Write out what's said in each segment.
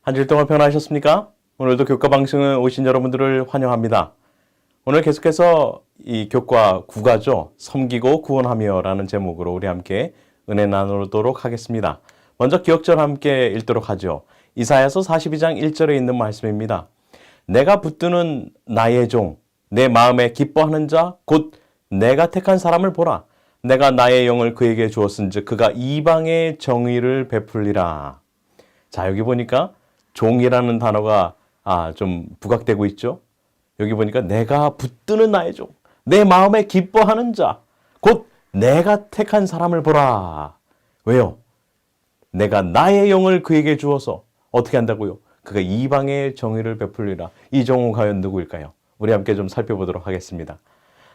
한 주일 동안 평안하셨습니까? 오늘도 교과 방송에 오신 여러분들을 환영합니다. 오늘 계속해서 이 교과 9가죠. 섬기고 구원하며라는 제목으로 우리 함께 은혜 나누도록 하겠습니다. 먼저 기억절 함께 읽도록 하죠. 이사야서 42장 1절에 있는 말씀입니다. 내가 붙드는 나의 종, 내 마음에 기뻐하는 자, 곧 내가 택한 사람을 보라. 내가 나의 영을 그에게 주었은즉 그가 이방의 정의를 베풀리라. 자, 여기 보니까 종이라는 단어가 좀 부각되고 있죠. 여기 보니까 내가 붙드는 나의 종, 내 마음에 기뻐하는 자, 곧 내가 택한 사람을 보라. 왜요? 내가 나의 영을 그에게 주어서 어떻게 한다고요? 그가 이방의 정의를 베풀리라. 이 종은 과연 누구일까요? 우리 함께 좀 살펴보도록 하겠습니다.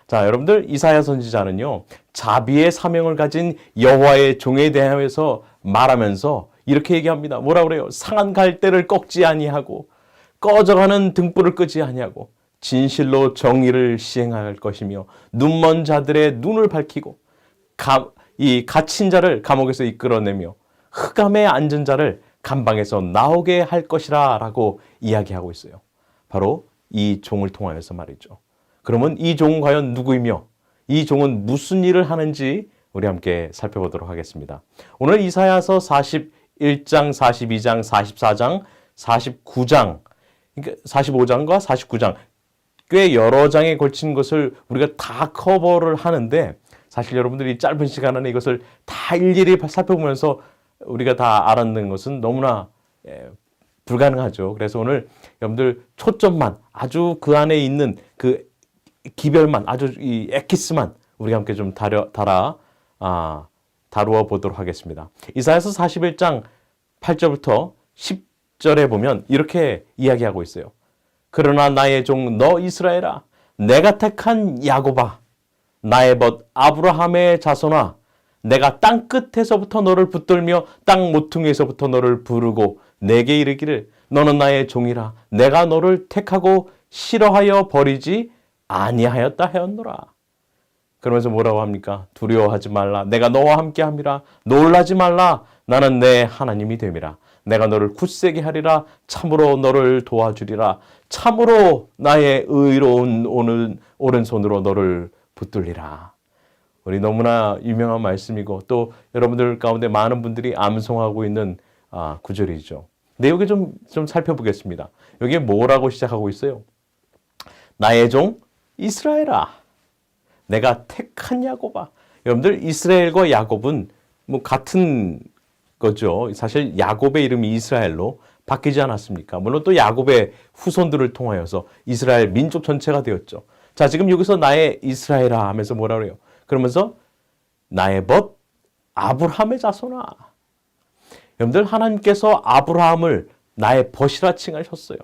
자, 여러분들 이사야 선지자는요, 자비의 사명을 가진 여호와의 종에 대하여서 말하면서 이렇게 얘기합니다. 뭐라 그래요? 상한 갈대를 꺾지 아니하고 꺼져가는 등불을 끄지 아니하고 진실로 정의를 시행할 것이며 눈먼 자들의 눈을 밝히고 이 갇힌 자를 감옥에서 이끌어내며 흑암에 앉은 자를 감방에서 나오게 할 것이라 라고 이야기하고 있어요. 바로 이 종을 통하여서 말이죠. 그러면 이 종은 과연 누구이며 이 종은 무슨 일을 하는지 우리 함께 살펴보도록 하겠습니다. 오늘 이사야서 41장, 42장, 44장, 49장, 그러니까 45장과 49장 꽤 여러 장에 걸친 것을 우리가 다 커버를 하는데 사실 여러분들이 짧은 시간 안에 이것을 다 일일이 살펴보면서 우리가 다 알아듣는 것은 너무나 불가능하죠. 그래서 오늘 여러분들 초점만 아주 그 안에 있는 그 기별만 아주 이 엑기스만 우리가 함께 좀 다루어 보도록 하겠습니다. 이사야서 41장 8절부터 10절에 보면 이렇게 이야기하고 있어요. 그러나 나의 종 너 이스라엘아, 내가 택한 야곱아, 나의 벗 아브라함의 자손아, 내가 땅 끝에서부터 너를 붙들며 땅 모퉁이에서부터 너를 부르고 내게 이르기를 너는 나의 종이라. 내가 너를 택하고 싫어하여 버리지 아니하였다 하였노라. 그러면서 뭐라고 합니까? 두려워하지 말라. 내가 너와 함께 함이라. 놀라지 말라. 나는 내 하나님이 됨이라. 내가 너를 굳세게 하리라. 참으로 너를 도와주리라. 참으로 나의 의로운 오른손으로 너를 붙들리라. 우리 너무나 유명한 말씀이고 또 여러분들 가운데 많은 분들이 암송하고 있는 구절이죠. 근데 여기 좀 살펴보겠습니다. 여기에 뭐라고 시작하고 있어요? 나의 종 이스라엘아, 내가 택한 야곱아. 여러분들 이스라엘과 야곱은 뭐 같은 거죠. 사실 야곱의 이름이 이스라엘로 바뀌지 않았습니까? 물론 또 야곱의 후손들을 통하여서 이스라엘 민족 전체가 되었죠. 자, 지금 여기서 나의 이스라엘아 하면서 뭐라 그래요? 그러면서 나의 벗 아브라함의 자손아. 여러분들 하나님께서 아브라함을 나의 벗이라 칭하셨어요.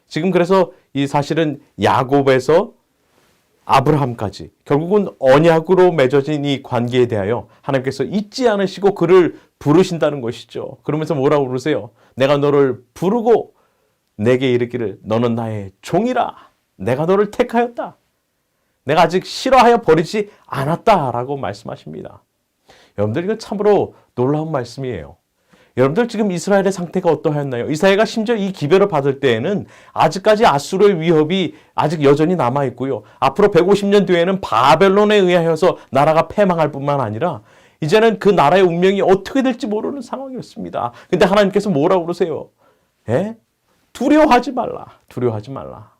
지금 그래서 이 사실은 야곱에서 아브라함까지 결국은 언약으로 맺어진 이 관계에 대하여 하나님께서 잊지 않으시고 그를 부르신다는 것이죠. 그러면서 뭐라고 부르세요? 내가 너를 부르고 내게 이르기를 너는 나의 종이라. 내가 너를 택하였다. 내가 아직 싫어하여 버리지 않았다라고 말씀하십니다. 여러분들 이거 참으로 놀라운 말씀이에요. 여러분들 지금 이스라엘의 상태가 어떠하였나요? 이스라엘가 심지어 이 기별을 받을 때에는 아직까지 아수르의 위협이 아직 여전히 남아있고요. 앞으로 150년 뒤에는 바벨론에 의하여서 나라가 패망할 뿐만 아니라 이제는 그 나라의 운명이 어떻게 될지 모르는 상황이었습니다. 근데 하나님께서 뭐라고 그러세요? 두려워하지 말라. 두려워하지 말라.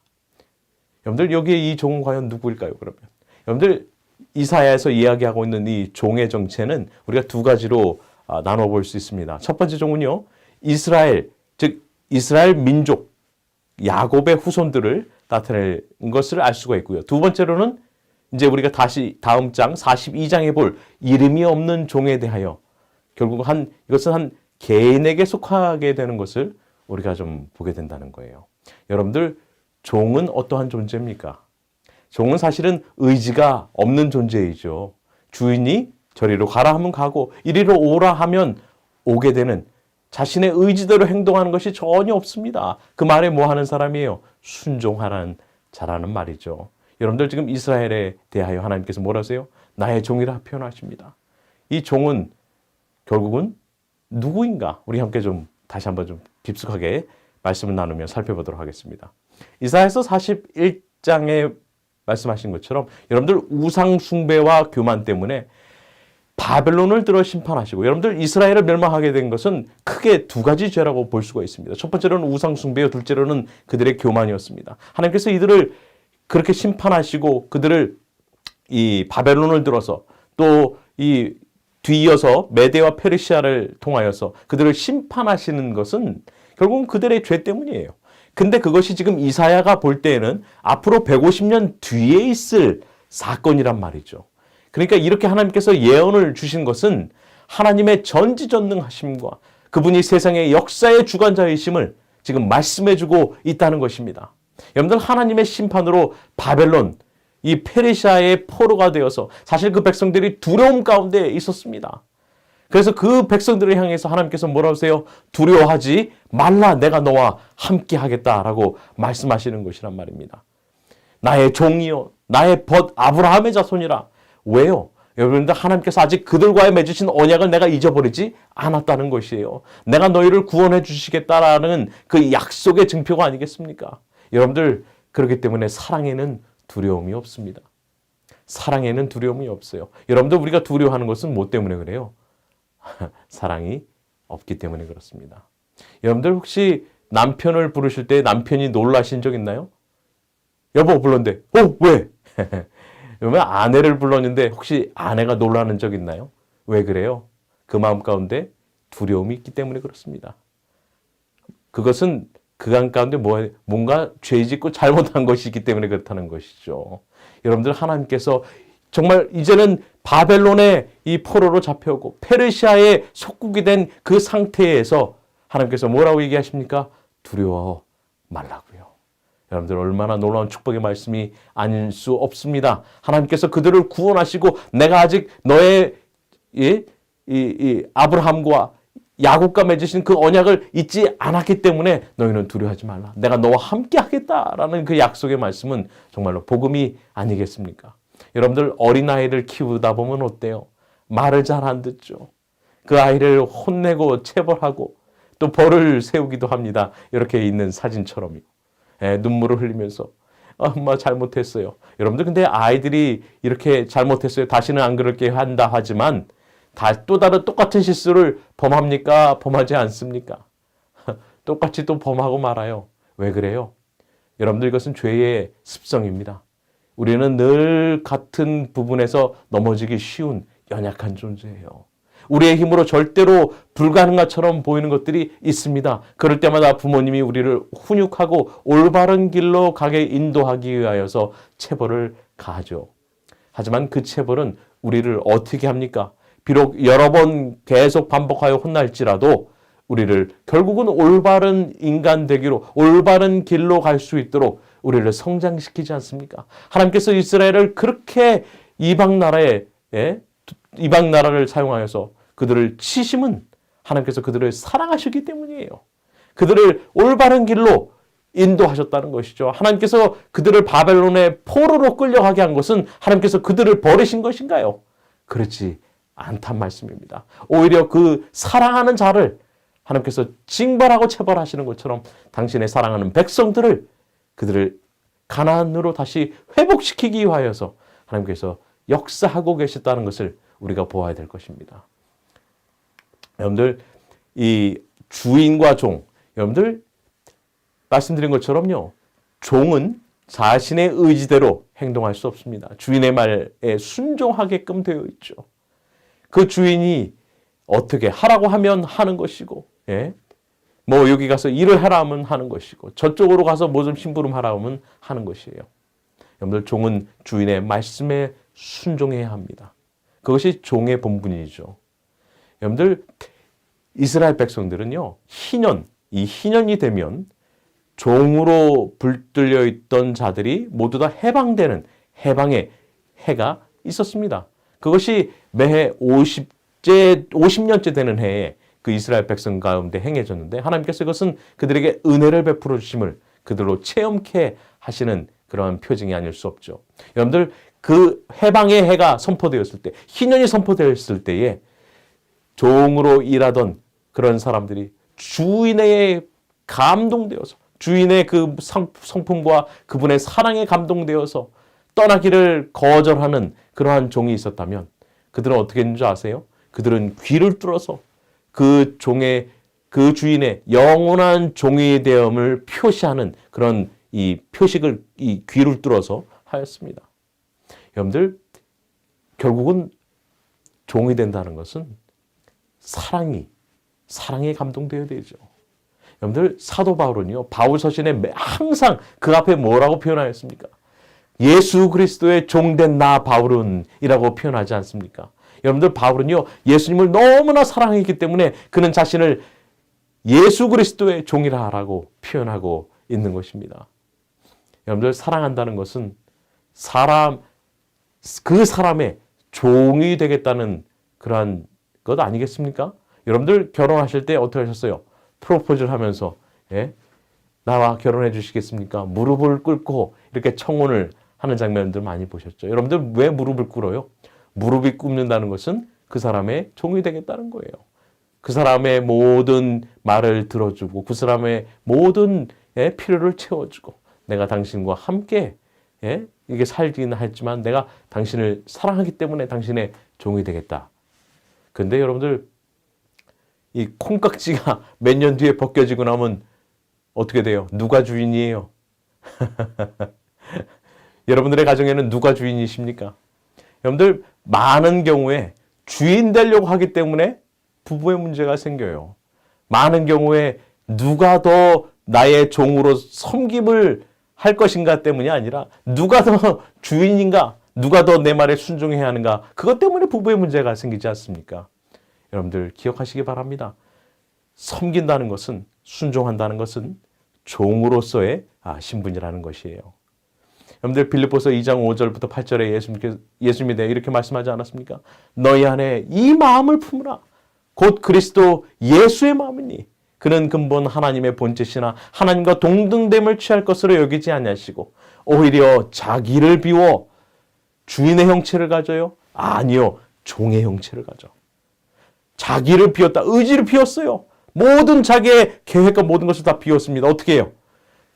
여러분들 여기에 이 종은 과연 누구일까요? 그러면 여러분들 이사야에서 이야기하고 있는 이 종의 정체는 우리가 두 가지로 나눠 볼 수 있습니다. 첫 번째 종은요, 이스라엘, 즉 이스라엘 민족, 야곱의 후손들을 나타낼 것을 알 수가 있고요. 두 번째로는 이제 우리가 다시 다음 장 42장에 볼 이름이 없는 종에 대하여 결국 이것은 한 개인에게 속하게 되는 것을 우리가 좀 보게 된다는 거예요. 여러분들 종은 어떠한 존재입니까? 종은 사실은 의지가 없는 존재이죠. 주인이 저리로 가라 하면 가고 이리로 오라 하면 오게 되는 자신의 의지대로 행동하는 것이 전혀 없습니다. 그 말에 뭐 하는 사람이에요? 순종하라는 자라는 말이죠. 여러분들 지금 이스라엘에 대하여 하나님께서 뭐라 하세요? 나의 종이라 표현하십니다. 이 종은 결국은 누구인가? 우리 함께 좀 다시 한번 좀 깊숙하게 말씀을 나누며 살펴보도록 하겠습니다. 이사야서 41장에 말씀하신 것처럼 여러분들 우상 숭배와 교만 때문에 바벨론을 들어 심판하시고 여러분들 이스라엘을 멸망하게 된 것은 크게 두 가지 죄라고 볼 수가 있습니다. 첫 번째로는 우상 숭배요, 둘째로는 그들의 교만이었습니다. 하나님께서 이들을 그렇게 심판하시고 그들을 이 바벨론을 들어서 또 이 뒤이어서 메대와 페르시아를 통하여서 그들을 심판하시는 것은 결국은 그들의 죄 때문이에요. 근데 그것이 지금 이사야가 볼 때에는 앞으로 150년 뒤에 있을 사건이란 말이죠. 그러니까 이렇게 하나님께서 예언을 주신 것은 하나님의 전지전능하심과 그분이 세상의 역사의 주관자이심을 지금 말씀해주고 있다는 것입니다. 여러분들 하나님의 심판으로 바벨론, 이 페르시아의 포로가 되어서 사실 그 백성들이 두려움 가운데 있었습니다. 그래서 그 백성들을 향해서 하나님께서 뭐라고 하세요? 두려워하지 말라, 내가 너와 함께 하겠다라고 말씀하시는 것이란 말입니다. 나의 종이요, 나의 벗 아브라함의 자손이라. 왜요? 여러분들 하나님께서 아직 그들과의 맺으신 언약을 내가 잊어버리지 않았다는 것이에요. 내가 너희를 구원해 주시겠다라는 그 약속의 증표가 아니겠습니까? 여러분들 그렇기 때문에 사랑에는 두려움이 없습니다. 사랑에는 두려움이 없어요. 여러분들 우리가 두려워하는 것은 뭐 때문에 그래요? 사랑이 없기 때문에 그렇습니다. 여러분들 혹시 남편을 부르실 때 남편이 놀라신 적 있나요? 여보 불렀는데 왜? 여러분 아내를 불렀는데 혹시 아내가 놀라는 적 있나요? 왜 그래요? 그 마음 가운데 두려움이 있기 때문에 그렇습니다. 그것은 그간 가운데 뭔가 죄 짓고 잘못한 것이 있기 때문에 그렇다는 것이죠. 여러분들 하나님께서 정말 이제는 바벨론의 이 포로로 잡혀오고 페르시아의 속국이 된 그 상태에서 하나님께서 뭐라고 얘기하십니까? 두려워 말라고요. 여러분들 얼마나 놀라운 축복의 말씀이 아닐 수 없습니다. 하나님께서 그들을 구원하시고 내가 아직 너의 이 아브라함과 야곱과 맺으신 그 언약을 잊지 않았기 때문에 너희는 두려워하지 말라. 내가 너와 함께 하겠다라는 그 약속의 말씀은 정말로 복음이 아니겠습니까? 여러분들 어린아이를 키우다 보면 어때요? 말을 잘 안 듣죠. 그 아이를 혼내고 체벌하고 또 벌을 세우기도 합니다. 이렇게 있는 사진처럼요. 눈물을 흘리면서 엄마 잘못했어요. 여러분들 근데 아이들이 이렇게 잘못했어요. 다시는 안 그럴게 한다 하지만 또 다른 똑같은 실수를 범합니까? 범하지 않습니까? 똑같이 또 범하고 말아요. 왜 그래요? 여러분들 이것은 죄의 습성입니다. 우리는 늘 같은 부분에서 넘어지기 쉬운 연약한 존재예요. 우리의 힘으로 절대로 불가능한 것처럼 보이는 것들이 있습니다. 그럴 때마다 부모님이 우리를 훈육하고 올바른 길로 가게 인도하기 위하여서 체벌을 가하죠. 하지만 그 체벌은 우리를 어떻게 합니까? 비록 여러 번 계속 반복하여 혼날지라도 우리를 결국은 올바른 인간 되기로 올바른 길로 갈 수 있도록 우리를 성장시키지 않습니까? 하나님께서 이스라엘을 그렇게 이방 나라를 사용하여서 그들을 치심은 하나님께서 그들을 사랑하셨기 때문이에요. 그들을 올바른 길로 인도하셨다는 것이죠. 하나님께서 그들을 바벨론의 포로로 끌려가게 한 것은 하나님께서 그들을 버리신 것인가요? 그렇지 않단 말씀입니다. 오히려 그 사랑하는 자를 하나님께서 징벌하고 체벌하시는 것처럼 당신의 사랑하는 백성들을 그들을 가나안으로 다시 회복시키기 위하여서 하나님께서 역사하고 계셨다는 것을 우리가 보아야 될 것입니다. 여러분들 이 주인과 종, 여러분들 말씀드린 것처럼요. 종은 자신의 의지대로 행동할 수 없습니다. 주인의 말에 순종하게끔 되어 있죠. 그 주인이 어떻게 하라고 하면 하는 것이고, 뭐 여기 가서 일을 하라 하면 하는 것이고, 저쪽으로 가서 뭐 좀 심부름하라 하면 하는 것이에요. 여러분들 종은 주인의 말씀에 순종해야 합니다. 그것이 종의 본분이죠. 여러분들 이스라엘 백성들은요, 이 희년이 되면 종으로 불들려 있던 자들이 모두 다 해방되는 해방의 해가 있었습니다. 그것이 매해 50년째 되는 해에 그 이스라엘 백성 가운데 행해졌는데 하나님께서 이것은 그들에게 은혜를 베풀어 주심을 그들로 체험케 하시는 그러한 표징이 아닐 수 없죠. 여러분들 그 해방의 해가 선포되었을 때, 희년이 선포되었을 때에 종으로 일하던 그런 사람들이 주인의 감동되어서 주인의 그 성품과 그분의 사랑에 감동되어서 떠나기를 거절하는 그러한 종이 있었다면 그들은 어떻게 했는지 아세요? 그들은 귀를 뚫어서 그 주인의 영원한 종이 되음을 표시하는 그런 이 표식을 이 귀를 뚫어서 하였습니다. 여러분들 결국은 종이 된다는 것은 사랑에 감동되어야 되죠. 여러분들 사도 바울은요, 바울 서신에 항상 그 앞에 뭐라고 표현하였습니까? 예수 그리스도의 종된 나 바울은 이라고 표현하지 않습니까? 여러분들 바울은요, 예수님을 너무나 사랑했기 때문에 그는 자신을 예수 그리스도의 종이라고 표현하고 있는 것입니다. 여러분들 사랑한다는 것은 그 사람의 종이 되겠다는 그러한 것 아니겠습니까? 여러분들 결혼하실 때 어떻게 하셨어요? 프로포즈를 하면서 나와 결혼해 주시겠습니까? 무릎을 꿇고 이렇게 청혼을 하는 장면들 많이 보셨죠? 여러분들 왜 무릎을 꿇어요? 무릎이 꿇는다는 것은 그 사람의 종이 되겠다는 거예요. 그 사람의 모든 말을 들어주고 그 사람의 모든 필요를 채워주고 내가 당신과 함께 이게 살기는 했지만 내가 당신을 사랑하기 때문에 당신의 종이 되겠다. 근데 여러분들 이 콩깍지가 몇 년 뒤에 벗겨지고 나면 어떻게 돼요? 누가 주인이에요? 여러분들의 가정에는 누가 주인이십니까? 여러분들 많은 경우에 주인 되려고 하기 때문에 부부의 문제가 생겨요. 많은 경우에 누가 더 나의 종으로 섬김을 할 것인가 때문이 아니라 누가 더 주인인가, 누가 더 내 말에 순종해야 하는가, 그것 때문에 부부의 문제가 생기지 않습니까? 여러분들 기억하시기 바랍니다. 섬긴다는 것은, 순종한다는 것은 종으로서의 신분이라는 것이에요. 여러분들 빌립보서 2장 5절부터 8절에 예수님에 대해 이렇게 말씀하지 않았습니까? 너희 안에 이 마음을 품으라. 곧 그리스도 예수의 마음이니 그는 근본 하나님의 본체시나 하나님과 동등됨을 취할 것으로 여기지 아니하시고 오히려 자기를 비워 주인의 형체를 가져요? 아니요. 종의 형체를 가져. 자기를 비웠다. 의지를 비웠어요. 모든 자기의 계획과 모든 것을 다 비웠습니다. 어떻게 해요?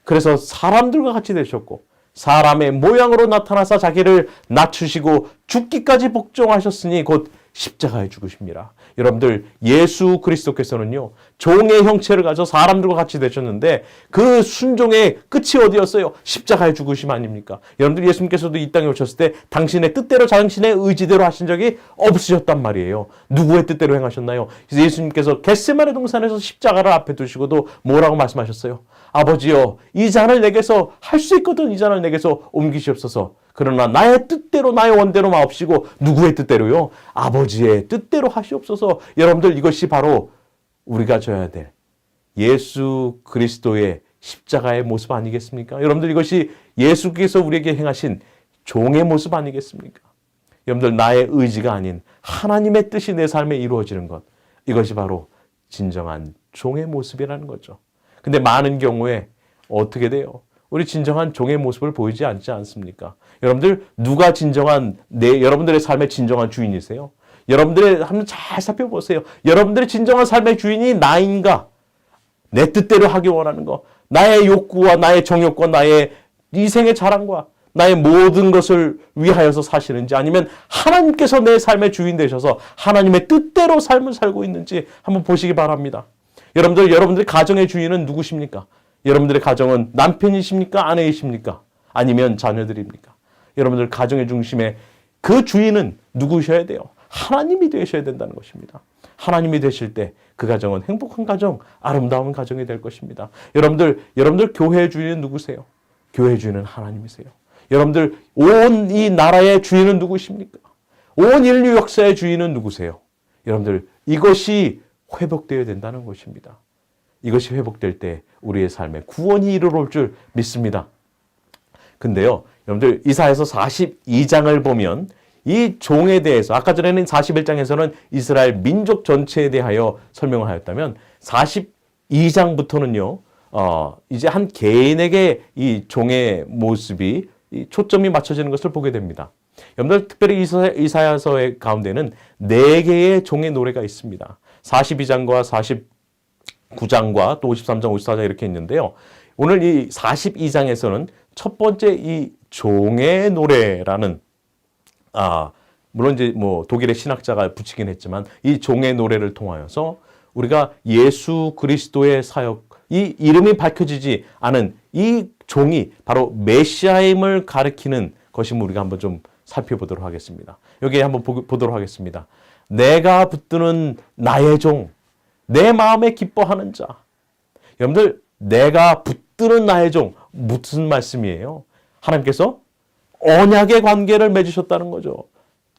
그래서 사람들과 같이 되셨고 사람의 모양으로 나타나서 자기를 낮추시고 죽기까지 복종하셨으니 곧 십자가에 죽으십니다. 여러분들 예수 그리스도께서는요. 종의 형체를 가져 사람들과 같이 되셨는데 그 순종의 끝이 어디였어요? 십자가에 죽으심 아닙니까? 여러분들 예수님께서도 이 땅에 오셨을 때 당신의 뜻대로 당신의 의지대로 하신 적이 없으셨단 말이에요. 누구의 뜻대로 행하셨나요? 그래서 예수님께서 겟세마네 동산에서 십자가를 앞에 두시고도 뭐라고 말씀하셨어요? 아버지여 이 잔을 내게서 할 수 있거든 이 잔을 내게서 옮기시옵소서. 그러나 나의 뜻대로 나의 원대로 마옵시고 누구의 뜻대로요? 아버지의 뜻대로 하시옵소서. 여러분들 이것이 바로 우리가 져야 될 예수 그리스도의 십자가의 모습 아니겠습니까? 여러분들 이것이 예수께서 우리에게 행하신 종의 모습 아니겠습니까? 여러분들 나의 의지가 아닌 하나님의 뜻이 내 삶에 이루어지는 것, 이것이 바로 진정한 종의 모습이라는 거죠. 근데 많은 경우에 어떻게 돼요? 우리 진정한 종의 모습을 보이지 않지 않습니까? 여러분들 누가 여러분들의 삶의 진정한 주인이세요? 여러분들의 한번 잘 살펴보세요. 여러분들의 진정한 삶의 주인이 나인가? 내 뜻대로 하기 원하는 거, 나의 욕구와 나의 정욕과 나의 이생의 자랑과 나의 모든 것을 위하여서 사시는지 아니면 하나님께서 내 삶의 주인 되셔서 하나님의 뜻대로 삶을 살고 있는지 한번 보시기 바랍니다. 여러분들의 가정의 주인은 누구십니까? 여러분들의 가정은 남편이십니까? 아내이십니까? 아니면 자녀들입니까? 여러분들 가정의 중심에 그 주인은 누구셔야 돼요? 하나님이 되셔야 된다는 것입니다. 하나님이 되실 때 그 가정은 행복한 가정, 아름다운 가정이 될 것입니다. 여러분들 교회의 주인은 누구세요? 교회의 주인은 하나님이세요. 여러분들 온 이 나라의 주인은 누구십니까? 온 인류 역사의 주인은 누구세요? 여러분들 이것이 회복되어야 된다는 것입니다. 이것이 회복될 때 우리의 삶에 구원이 이르러올 줄 믿습니다. 근데요, 여러분들 이사야서 42장을 보면 이 종에 대해서 아까 전에는 41장에서는 이스라엘 민족 전체에 대하여 설명을 하였다면 42장부터는요. 이제 한 개인에게 이 종의 모습이 초점이 맞춰지는 것을 보게 됩니다. 여러분들 특별히 이사야서의 가운데는 4개의 종의 노래가 있습니다. 42장과 9장과 또 53장, 54장 이렇게 있는데요. 오늘 이 42장에서는 첫 번째 이 종의 노래라는 물론 이제 뭐 독일의 신학자가 붙이긴 했지만 이 종의 노래를 통하여서 우리가 예수 그리스도의 사역, 이 이름이 밝혀지지 않은 이 종이 바로 메시아임을 가리키는 것임을 우리가 한번 좀 살펴보도록 하겠습니다. 여기에 한번 보도록 하겠습니다. 내가 붙드는 나의 종, 내 마음에 기뻐하는 자. 여러분들, 내가 붙드는 나의 종, 무슨 말씀이에요? 하나님께서 언약의 관계를 맺으셨다는 거죠.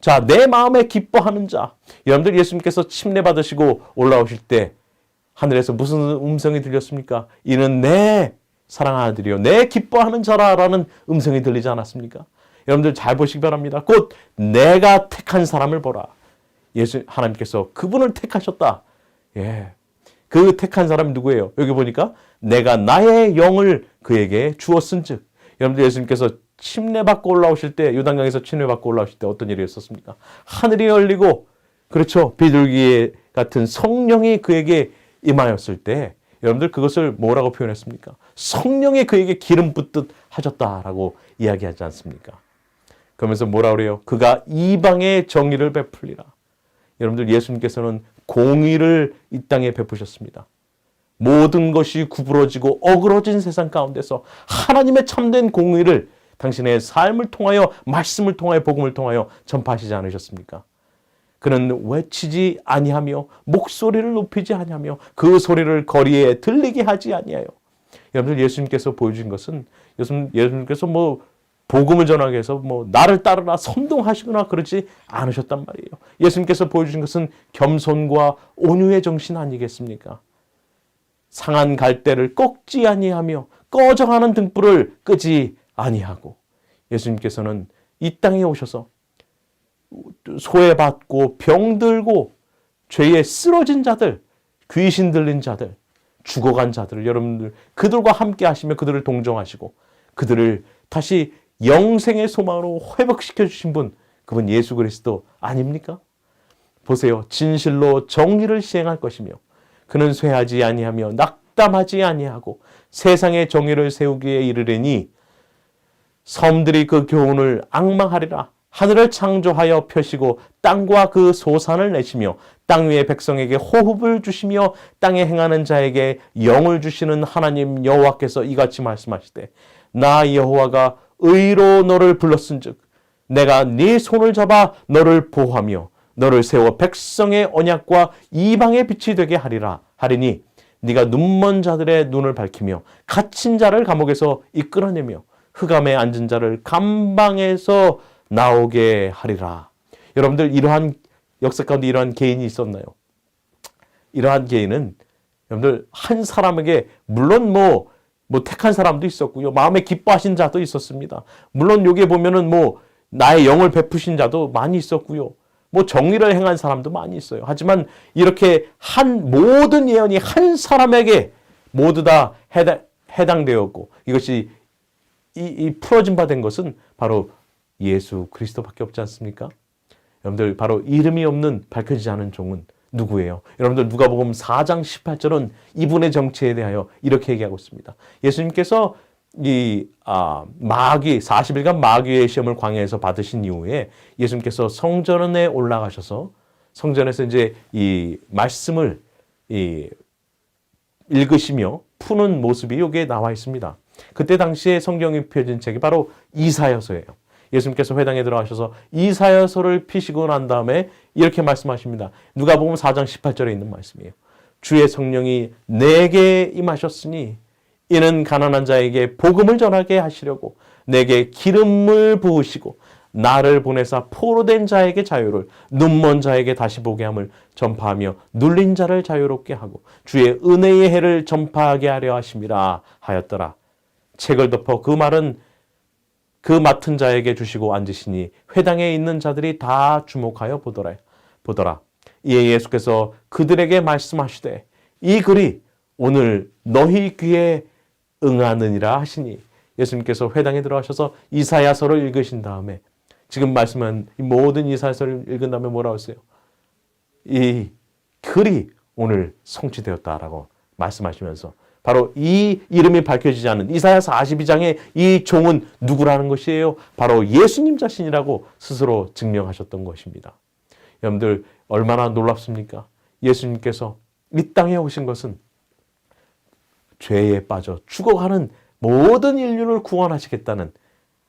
자, 내 마음에 기뻐하는 자. 여러분들, 예수님께서 침례 받으시고 올라오실 때 하늘에서 무슨 음성이 들렸습니까? 이는 내 사랑하는 아들이요, 내 기뻐하는 자라라는 음성이 들리지 않았습니까? 여러분들 잘 보시기 바랍니다. 곧 내가 택한 사람을 보라. 하나님께서 그분을 택하셨다. 예, 그 택한 사람이 누구예요? 여기 보니까 내가 나의 영을 그에게 주었은즉. 여러분들, 예수님께서 침례 받고 올라오실 때, 요단강에서 침례 받고 올라오실 때 어떤 일이 있었습니까? 하늘이 열리고, 그렇죠, 비둘기 같은 성령이 그에게 임하였을 때, 여러분들 그것을 뭐라고 표현했습니까? 성령이 그에게 기름 붓듯 하셨다라고 이야기하지 않습니까? 그러면서 뭐라 그래요? 그가 이방의 정의를 베풀리라. 여러분들, 예수님께서는 공의를 이 땅에 베푸셨습니다. 모든 것이 구부러지고 어그러진 세상 가운데서 하나님의 참된 공의를 당신의 삶을 통하여, 말씀을 통하여, 복음을 통하여 전파하시지 않으셨습니까? 그는 외치지 아니하며 목소리를 높이지 아니하며 그 소리를 거리에 들리게 하지 아니하여. 여러분들, 예수님께서 보여준 것은, 예수님께서 뭐 복음을 전하기 위해서 뭐 나를 따르라 선동하시거나 그러지 않으셨단 말이에요. 예수님께서 보여주신 것은 겸손과 온유의 정신 아니겠습니까? 상한 갈대를 꺾지 아니하며 꺼져가는 등불을 끄지 아니하고, 예수님께서는 이 땅에 오셔서 소외받고 병들고 죄에 쓰러진 자들, 귀신 들린 자들, 죽어간 자들을 여러분들 그들과 함께 하시며 그들을 동정하시고 그들을 다시 영생의 소망으로 회복시켜 주신 분, 그분 예수 그리스도 아닙니까? 보세요. 진실로 정의를 시행할 것이며 그는 쇠하지 아니하며 낙담하지 아니하고 세상의 정의를 세우기에 이르려니 섬들이 그 교훈을 앙망하리라. 하늘을 창조하여 펴시고 땅과 그 소산을 내시며 땅 위의 백성에게 호흡을 주시며 땅에 행하는 자에게 영을 주시는 하나님 여호와께서 이같이 말씀하시되, 나 여호와가 의로 너를 불렀은즉 내가 네 손을 잡아 너를 보호하며 너를 세워 백성의 언약과 이방의 빛이 되게 하리라 하리니, 네가 눈먼 자들의 눈을 밝히며 갇힌 자를 감옥에서 이끌어내며 흑암에 앉은 자를 감방에서 나오게 하리라. 여러분들, 이러한 역사 가운데 이러한 개인이 있었나요? 이러한 개인은 여러분들 한 사람에게, 물론 뭐 택한 사람도 있었고요, 마음에 기뻐하신 자도 있었습니다. 물론 여기에 보면은 뭐 나의 영을 베푸신 자도 많이 있었고요, 뭐 정의를 행한 사람도 많이 있어요. 하지만 이렇게 모든 예언이 한 사람에게 모두 다 해당되었고, 이것이 이 풀어진 바 된 것은 바로 예수 그리스도밖에 없지 않습니까? 여러분들, 바로 이름이 없는, 밝혀지지 않은 종은 누구예요? 여러분들, 누가복음 4장 18절은 이분의 정체에 대하여 이렇게 얘기하고 있습니다. 예수님께서 이 마귀 40일간 마귀의 시험을 광야에서 받으신 이후에 예수님께서 성전에 올라가셔서 성전에서 이제 이 말씀을 읽으시며 푸는 모습이 여기에 나와 있습니다. 그때 당시에 성경이 펴진 책이 바로 이사야서예요. 예수님께서 회당에 들어가셔서 이사야서를 피시고 난 다음에 이렇게 말씀하십니다. 누가복음 4장 18절에 있는 말씀이에요. 주의 성령이 내게 임하셨으니 이는 가난한 자에게 복음을 전하게 하시려고 내게 기름을 부으시고 나를 보내사 포로된 자에게 자유를, 눈먼 자에게 다시 보게 함을 전파하며 눌린 자를 자유롭게 하고 주의 은혜의 해를 전파하게 하려 하심이라 하였더라. 책을 덮어 그 말은 그 맡은 자에게 주시고 앉으시니 회당에 있는 자들이 다 주목하여 보더라. 이에 예수께서 그들에게 말씀하시되, 이 글이 오늘 너희 귀에 응하느니라 하시니, 예수님께서 회당에 들어가셔서 이사야서를 읽으신 다음에 지금 말씀한 이 모든 이사야서를 읽은 다음에 뭐라고 했어요? 이 글이 오늘 성취되었다라고 말씀하시면서 바로 이 이름이 밝혀지지 않은 이사야 42장의 이 종은 누구라는 것이에요? 바로 예수님 자신이라고 스스로 증명하셨던 것입니다. 여러분들 얼마나 놀랍습니까? 예수님께서 이 땅에 오신 것은 죄에 빠져 죽어가는 모든 인류를 구원하시겠다는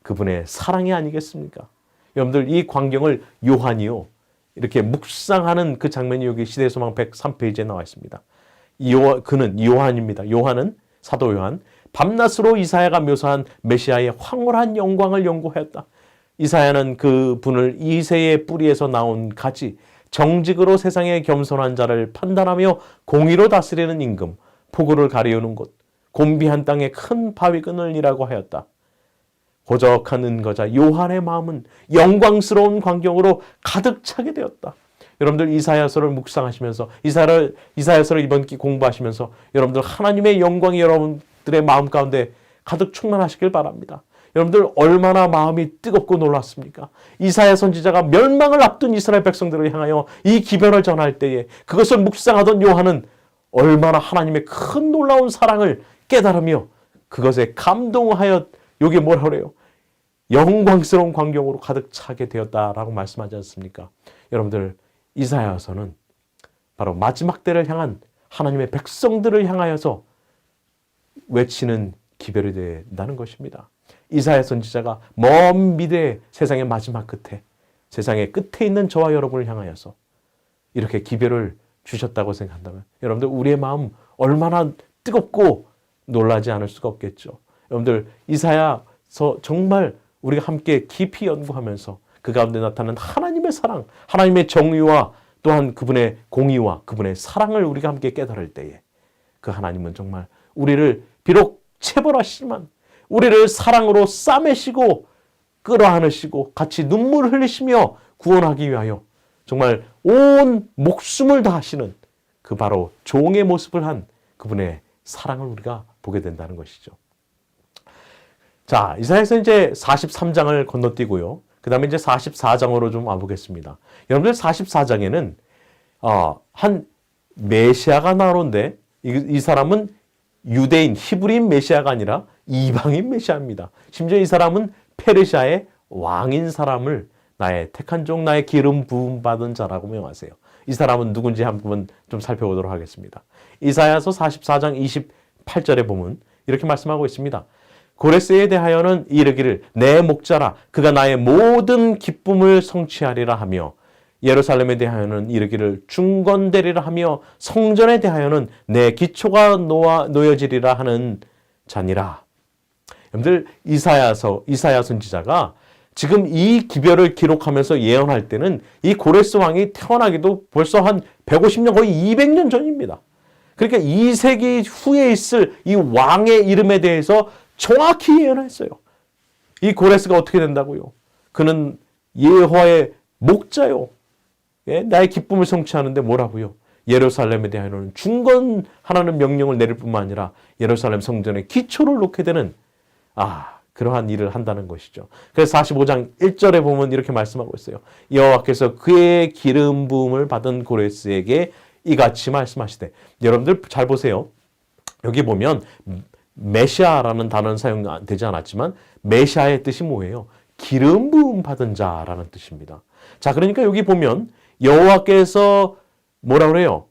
그분의 사랑이 아니겠습니까? 여러분들 이 광경을 요한이요 이렇게 묵상하는 그 장면이 여기 시대소망 103페이지에 나와 있습니다. 그는 요한입니다. 요한은 사도 요한 밤낮으로 이사야가 묘사한 메시아의 황홀한 영광을 연구하였다. 이사야는 그 분을 이새의 뿌리에서 나온 가지 정직으로 세상에 겸손한 자를 판단하며 공의로 다스리는 임금 폭우를 가리우는 곳 곤비한 땅에 큰 바위 그늘이라고 하였다. 고적한 은거자 요한의 마음은 영광스러운 광경으로 가득 차게 되었다. 여러분들 이사야서를 묵상하시면서 이사야서를 이번 기 공부하시면서 여러분들 하나님의 영광이 여러분들의 마음 가운데 가득 충만하시길 바랍니다. 여러분들 얼마나 마음이 뜨겁고 놀랐습니까? 이사야 선지자가 멸망을 앞둔 이스라엘 백성들을 향하여 이 기별을 전할 때에 그것을 묵상하던 요한은 얼마나 하나님의 큰 놀라운 사랑을 깨달으며 그것에 감동하여 여기 뭐라 그래요? 영광스러운 광경으로 가득 차게 되었다라고 말씀하지 않습니까? 여러분들 이사야서는 바로 마지막 때를 향한 하나님의 백성들을 향하여서 외치는 기별이 된다는 것입니다. 이사야 선지자가 먼 미래의 세상의 마지막 끝에 세상의 끝에 있는 저와 여러분을 향하여서 이렇게 기별을 주셨다고 생각한다면 여러분들 우리의 마음 얼마나 뜨겁고 놀라지 않을 수가 없겠죠. 여러분들 이사야서 정말 우리가 함께 깊이 연구하면서 그 가운데 나타나는 하나님의 사랑, 하나님의 정의와 또한 그분의 공의와 그분의 사랑을 우리가 함께 깨달을 때에 그 하나님은 정말 우리를 비록 체벌하시지만 우리를 사랑으로 싸매시고 끌어안으시고 같이 눈물을 흘리시며 구원하기 위하여 정말 온 목숨을 다하시는 그 바로 종의 모습을 한 그분의 사랑을 우리가 보게 된다는 것이죠. 자, 이사야서 이제 43장을 건너뛰고요. 그 다음에 이제 44장으로 좀 와보겠습니다. 여러분들 44장에는 한 메시아가 나오는데 이 사람은 유대인, 히브리인 메시아가 아니라 이방인 메시아입니다. 심지어 이 사람은 페르시아의 왕인 사람을 나의 택한 종, 나의 기름 부음 받은 자라고 명하세요. 이 사람은 누군지 한번 좀 살펴보도록 하겠습니다. 이사야서 44장 28절에 보면 이렇게 말씀하고 있습니다. 고레스에 대하여는 이르기를 내 목자라 그가 나의 모든 기쁨을 성취하리라 하며 예루살렘에 대하여는 이르기를 중건되리라 하며 성전에 대하여는 내 기초가 놓여지리라 하는 자니라. 여러분들 이사야 선지자가 지금 이 기별을 기록하면서 예언할 때는 이 고레스 왕이 태어나기도 벌써 한 150년 거의 200년 전입니다. 그러니까 2세기 후에 있을 이 왕의 이름에 대해서 정확히 예언했어요. 이 고레스가 어떻게 된다고요? 그는 여호와의 목자요. 예? 나의 기쁨을 성취하는데 뭐라고요? 예루살렘에 대하여는 중건하라는 명령을 내릴 뿐만 아니라 예루살렘 성전에 기초를 놓게 되는 그러한 일을 한다는 것이죠. 그래서 45장 1절에 보면 이렇게 말씀하고 있어요. 여호와께서 그의 기름 부음을 받은 고레스에게 이같이 말씀하시되 여러분들 잘 보세요. 여기 보면 메시아라는 단어는 사용되지 않았지만 메시아의 뜻이 뭐예요? 기름 부음 받은 자라는 뜻입니다. 자, 그러니까 여기 보면 여호와께서 뭐라 그래요?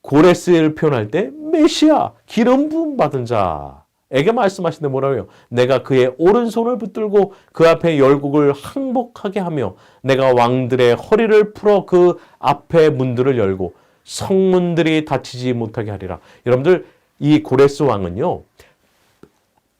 고레스를 표현할 때 메시아, 기름 부음 받은 자에게 말씀하시는데 뭐라 그래요? 내가 그의 오른손을 붙들고 그 앞에 열국을 항복하게 하며 내가 왕들의 허리를 풀어 그 앞에 문들을 열고 성문들이 닫히지 못하게 하리라. 여러분들 이 고레스 왕은요.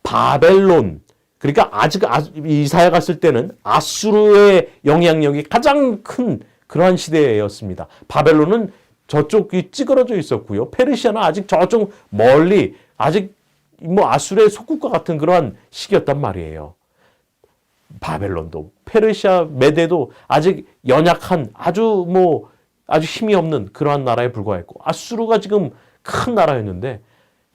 바벨론, 그러니까 아직 이사야 갔을 때는 아수르의 영향력이 가장 큰 그러한 시대였습니다. 바벨론은 저쪽이 찌그러져 있었고요. 페르시아는 아직 저쪽 멀리 아직 아수르의 속국과 같은 그러한 시기였단 말이에요. 바벨론도 페르시아 메대도 아직 연약한 아주 힘이 없는 그러한 나라에 불과했고 아수르가 지금 큰 나라였는데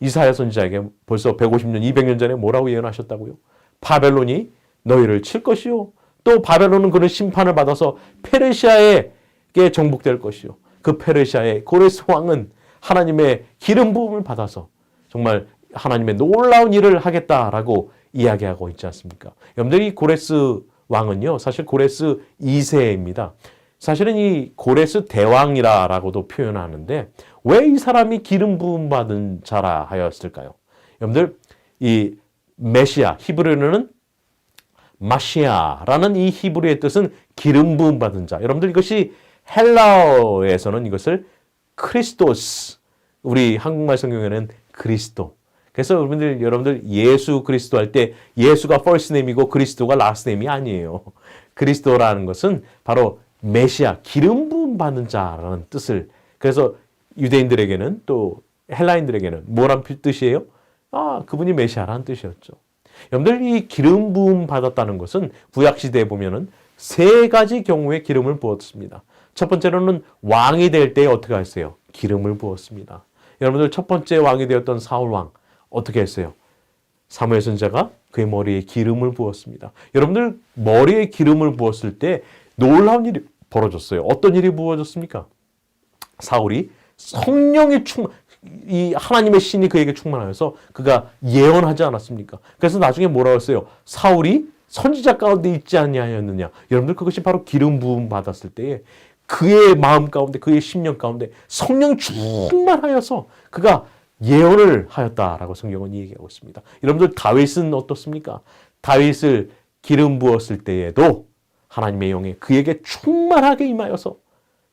이사야 선지자에게 벌써 150년, 200년 전에 뭐라고 예언하셨다고요? 바벨론이 너희를 칠 것이요. 또 바벨론은 그런 심판을 받아서 페르시아에게 정복될 것이요. 그 페르시아의 고레스 왕은 하나님의 기름 부음을 받아서 정말 하나님의 놀라운 일을 하겠다라고 이야기하고 있지 않습니까? 여러분들 이 고레스 왕은요, 사실 고레스 2세입니다. 사실은 이 고레스 대왕이라고도 표현하는데 왜 이 사람이 기름 부음 받은 자라 하였을까요? 여러분들 이 메시아, 히브리어는 마시아라는 이 히브리어의 뜻은 기름 부음 받은 자. 여러분들 이것이 헬라어에서는 이것을 크리스토스, 우리 한국말 성경에는 그리스도. 그래서 여러분들 예수 그리스도 할 때 예수가 first name이고 그리스도가 last name이 아니에요. 그리스도라는 것은 바로 메시아, 기름 부음 받는 자라는 뜻을, 그래서 유대인들에게는 또 헬라인들에게는 뭐란 뜻이에요? 그분이 메시아라는 뜻이었죠. 여러분들 이 기름 부음 받았다는 것은 구약 시대에 보면은 세 가지 경우에 기름을 부었습니다. 첫 번째로는 왕이 될 때 어떻게 했어요? 기름을 부었습니다. 여러분들 첫 번째 왕이 되었던 사울 왕 어떻게 했어요? 사무엘 선지자가 그의 머리에 기름을 부었습니다. 여러분들 머리에 기름을 부었을 때 놀라운 일이 벌어졌어요. 어떤 일이 부어졌습니까? 사울이 성령의 이 하나님의 신이 그에게 충만하여서 그가 예언하지 않았습니까? 그래서 나중에 뭐라고 했어요? 사울이 선지자 가운데 있지 아니하였느냐. 여러분들 그것이 바로 기름 부음 받았을 때에 그의 마음 가운데, 그의 심령 가운데 성령이 충만하여서 그가 예언을 하였다라고 성경은 얘기하고 있습니다. 여러분들 다윗은 어떻습니까? 다윗을 기름 부었을 때에도 하나님의 영이 그에게 충만하게 임하여서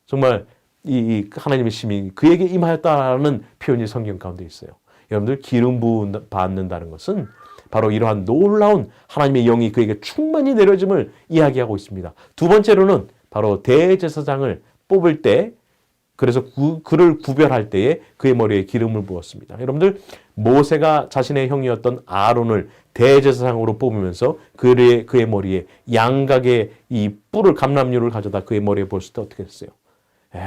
정말 이 하나님의 심이 그에게 임하였다라는 표현이 성경 가운데 있어요. 여러분들 기름 부음 받는다는 것은 바로 이러한 놀라운 하나님의 영이 그에게 충만히 내려짐을 이야기하고 있습니다. 두 번째로는 바로 대제사장을 뽑을 때, 그래서 그를 구별할 때에 그의 머리에 기름을 부었습니다. 여러분들 모세가 자신의 형이었던 아론을 대제사장으로 뽑으면서 그의 머리에 양각의 이 뿔을 감람류를 가져다 그의 머리에 부었을 때 어떻게 됐어요?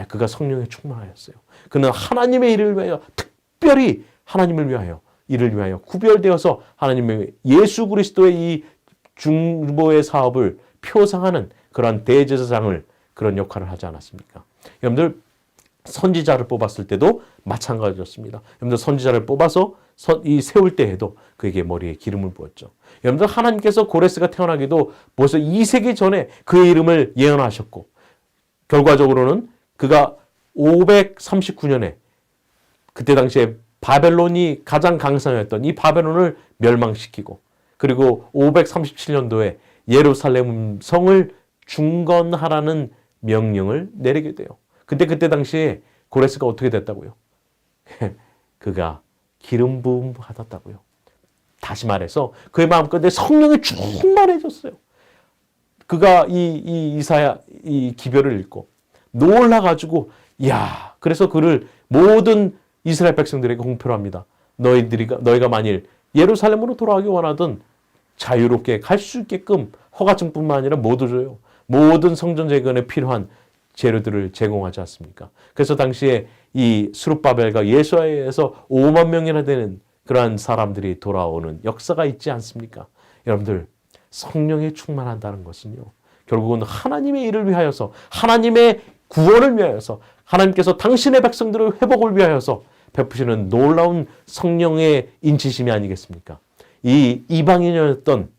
그가 성령에 충만하였어요. 그는 하나님의 일을 위하여, 특별히 하나님을 위하여, 이를 위하여 구별되어서 하나님의 예수 그리스도의 이 중보의 사업을 표상하는 그러한 대제사장을, 그런 역할을 하지 않았습니까? 여러분들 선지자를 뽑았을 때도 마찬가지였습니다. 여러분들 선지자를 뽑아서 세울 때에도 그에게 머리에 기름을 부었죠. 여러분들 하나님께서 고레스가 태어나기도 벌써 2세기 전에 그의 이름을 예언하셨고, 결과적으로는 그가 539년에 그때 당시에 바벨론이 가장 강성했던 이 바벨론을 멸망시키고, 그리고 537년도에 예루살렘 성을 중건하라는 명령을 내리게 돼요. 근데 그때 당시에 고레스가 어떻게 됐다고요? 그가 기름 부음 받았다고요. 다시 말해서 그의 마음가운데 성령이 충만해졌어요. 그가 이사야 이 기별을 읽고 놀라가지고, 그래서 그를 모든 이스라엘 백성들에게 공표를 합니다. 너희가 만일 예루살렘으로 돌아가기 원하든 자유롭게 갈 수 있게끔 허가증뿐만 아니라 모두 줘요. 모든 성전 재건에 필요한 재료들을 제공하지 않습니까? 그래서 당시에 이 스룹바벨과 예수아에 의해서 5만 명이나 되는 그러한 사람들이 돌아오는 역사가 있지 않습니까? 여러분들 성령에 충만한다는 것은요, 결국은 하나님의 일을 위하여서, 하나님의 구원을 위하여서, 하나님께서 당신의 백성들의 회복을 위하여서 베푸시는 놀라운 성령의 인치심이 아니겠습니까? 이 이방인이었던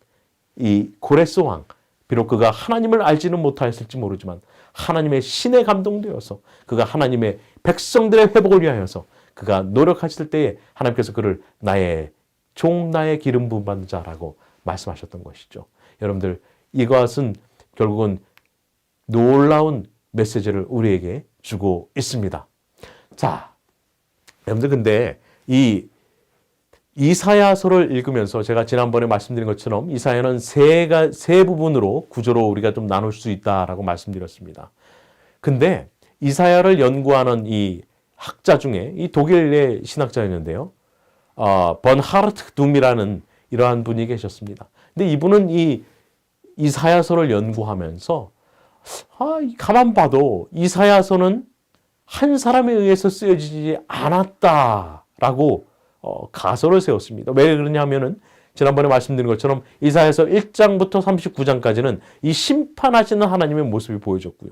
이 고레스 왕, 비록 그가 하나님을 알지는 못하였을지 모르지만 하나님의 신에 감동되어서 그가 하나님의 백성들의 회복을 위하여서 그가 노력하실 때에 하나님께서 그를 나의 종, 나의 기름 부음 받는 자라고 말씀하셨던 것이죠. 여러분들 이것은 결국은 놀라운 메시지를 우리에게 주고 있습니다. 자, 여러분들 근데 이 이사야서를 읽으면서 제가 지난번에 말씀드린 것처럼 이사야는 세 부분으로 구조로 우리가 좀 나눌 수 있다라고 말씀드렸습니다. 근데 이사야를 연구하는 이 학자 중에 이 독일의 신학자였는데요. 번하르트 둠이라는 이러한 분이 계셨습니다. 근데 이분은 이 이사야서를 연구하면서 가만 봐도 이사야서는 한 사람에 의해서 쓰여지지 않았다라고 가설을 세웠습니다. 왜 그러냐면은 지난번에 말씀드린 것처럼 이사야서 1장부터 39장까지는 이 심판하시는 하나님의 모습이 보여졌고요.